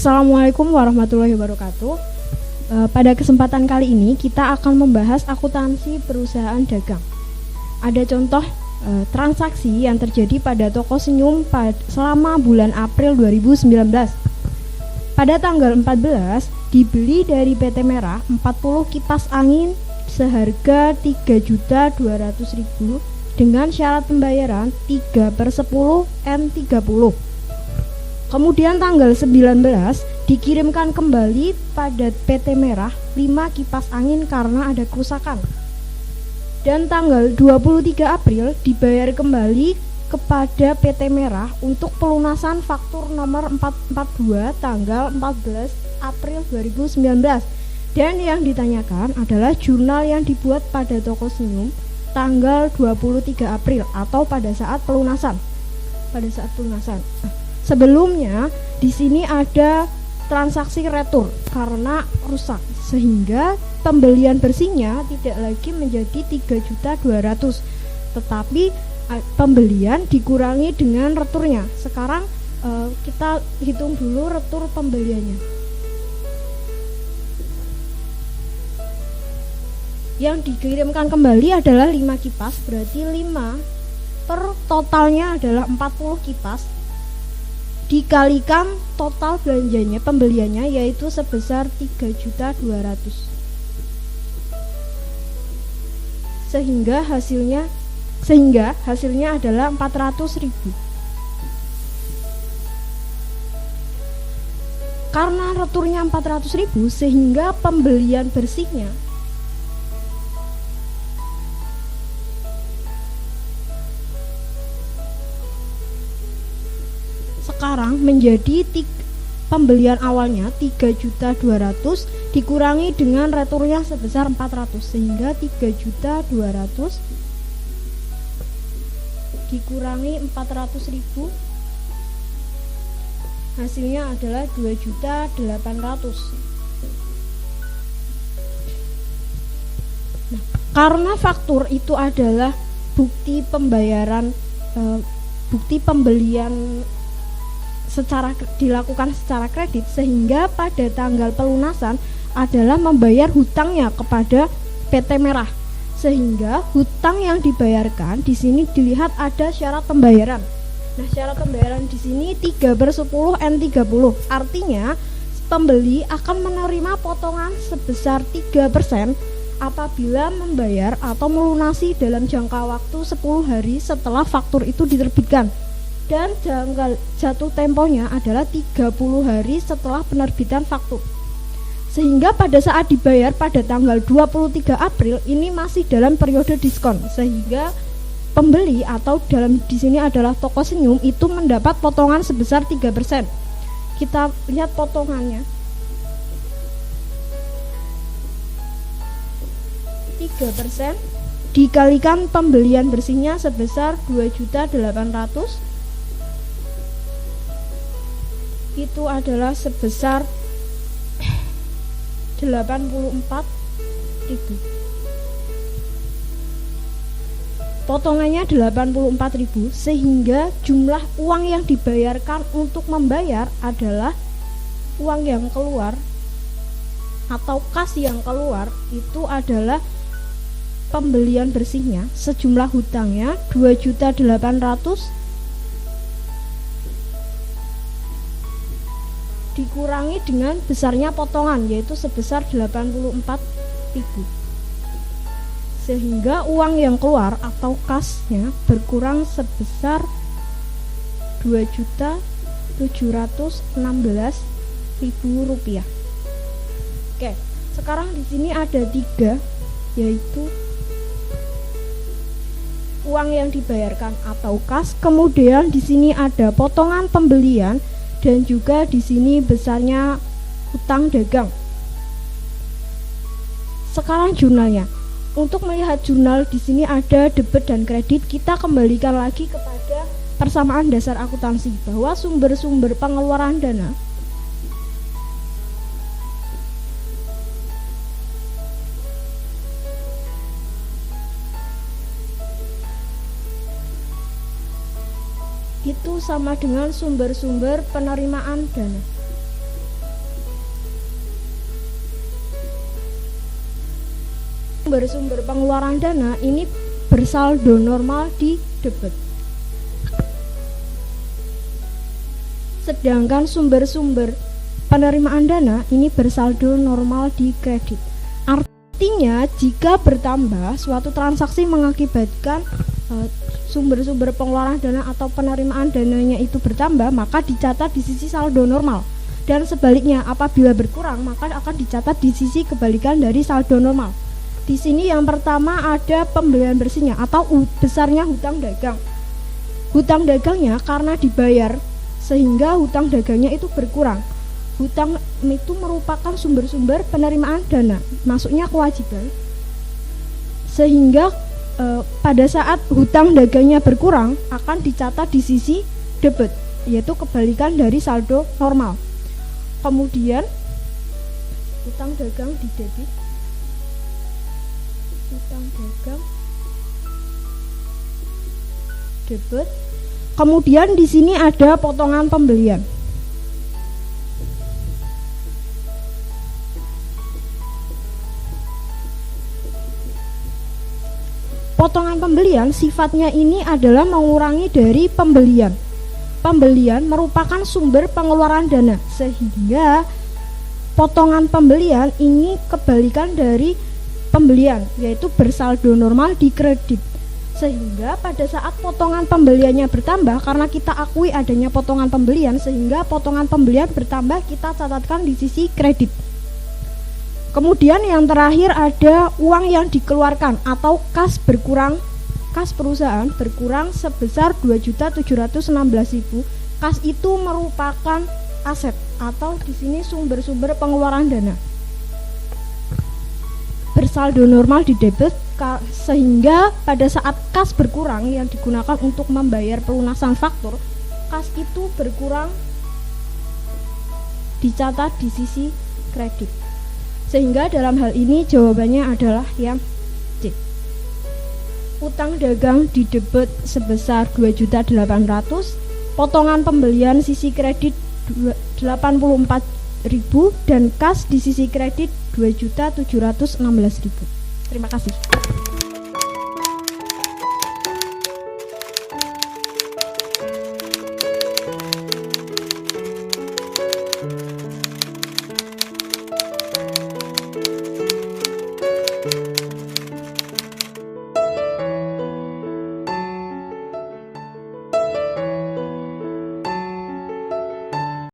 Assalamualaikum warahmatullahi wabarakatuh. Pada kesempatan kali ini kita akan membahas akuntansi perusahaan dagang. Ada contoh transaksi yang terjadi pada toko senyum selama bulan April 2019. Pada tanggal 14 dibeli dari PT Merah 40 kipas angin seharga 3.200.000 dengan syarat pembayaran 3/10 N30. Kemudian tanggal 19 dikirimkan kembali pada PT Merah 5 kipas angin karena ada kerusakan. Dan tanggal 23 April dibayar kembali kepada PT Merah untuk pelunasan faktur nomor 442 tanggal 14 April 2019. Dan yang ditanyakan adalah jurnal yang dibuat pada toko senyum tanggal 23 April atau pada saat pelunasan. Sebelumnya di sini ada transaksi retur karena rusak sehingga pembelian bersihnya tidak lagi menjadi 3.200.000 tetapi pembelian dikurangi dengan returnya. Sekarang kita hitung dulu retur pembeliannya. Yang dikirimkan kembali adalah 5 kipas, berarti 5 per totalnya adalah 40 kipas dikalikan total belanjanya pembeliannya yaitu sebesar 3.200.000 sehingga hasilnya adalah 400.000. Karena returnya 400.000 sehingga pembelian bersihnya sekarang menjadi pembelian awalnya 3.200.000 dikurangi dengan returnya sebesar 400 sehingga 3.200.000 dikurangi 400.000 hasilnya adalah 2.800.000. Nah, karena faktur itu adalah bukti pembayaran bukti pembelian dilakukan secara kredit sehingga pada tanggal pelunasan adalah membayar hutangnya kepada PT Merah sehingga hutang yang dibayarkan di sini dilihat ada syarat pembayaran. Nah, syarat pembayaran di sini 3/10 N30 artinya pembeli akan menerima potongan sebesar 3% apabila membayar atau melunasi dalam jangka waktu 10 hari setelah faktur itu diterbitkan. Dan tanggal jatuh temponya adalah 30 hari setelah penerbitan faktur. Sehingga pada saat dibayar pada tanggal 23 April ini masih dalam periode diskon sehingga pembeli atau dalam di sini adalah toko senyum itu mendapat potongan sebesar 3%. Kita lihat potongannya. 3% dikalikan pembelian bersihnya sebesar 2.800.000 itu adalah sebesar 84.000. Potongannya 84.000 sehingga jumlah uang yang dibayarkan untuk membayar adalah uang yang keluar atau kas yang keluar itu adalah pembelian bersihnya sejumlah hutangnya 2.800.000 dikurangi dengan besarnya potongan yaitu sebesar 84.000 sehingga uang yang keluar atau kasnya berkurang sebesar 2.716.000 rupiah. Oke, sekarang di sini ada 3 yaitu uang yang dibayarkan atau kas, kemudian di sini ada potongan pembelian dan juga di sini besarnya hutang dagang. Sekarang jurnalnya. Untuk melihat jurnal di sini ada debit dan kredit. Kita kembalikan lagi kepada persamaan dasar akuntansi bahwa sumber-sumber pengeluaran dana itu sama dengan sumber-sumber penerimaan dana. sumber-sumber pengeluaran dana ini bersaldo normal di debit. Sedangkan sumber-sumber penerimaan dana ini bersaldo normal di kredit. Artinya jika bertambah suatu transaksi mengakibatkan sumber-sumber pengeluaran dana atau penerimaan dananya itu bertambah, maka dicatat di sisi saldo normal. Dan sebaliknya, apabila berkurang maka akan dicatat di sisi kebalikan dari saldo normal. Di sini yang pertama ada pembelian bersihnya atau besarnya hutang dagang. Hutang dagangnya karena dibayar sehingga hutang dagangnya itu berkurang. Hutang itu merupakan sumber-sumber penerimaan dana, masuknya kewajiban. Sehingga pada saat hutang dagangnya berkurang akan dicatat di sisi debit, yaitu kebalikan dari saldo normal. Kemudian hutang dagang di debit, hutang dagang debit. Kemudian di sini ada potongan pembelian. Potongan pembelian sifatnya ini adalah mengurangi dari pembelian. Pembelian merupakan sumber pengeluaran dana, sehingga potongan pembelian ini kebalikan dari pembelian, yaitu bersaldo normal di kredit. Sehingga pada saat potongan pembeliannya bertambah, karena kita akui adanya potongan pembelian, sehingga potongan pembelian bertambah kita catatkan di sisi kredit. Kemudian yang terakhir ada uang yang dikeluarkan atau kas berkurang. Kas perusahaan berkurang sebesar 2.716.000. Kas itu merupakan aset atau di sini sumber-sumber pengeluaran dana. Bersaldo normal di debit, sehingga pada saat kas berkurang yang digunakan untuk membayar pelunasan faktur, kas itu berkurang dicatat di sisi kredit. Sehingga dalam hal ini jawabannya adalah yang C. Utang dagang di debit sebesar 2.800.000, potongan pembelian sisi kredit 84.000 dan kas di sisi kredit 2.716.000. Terima kasih.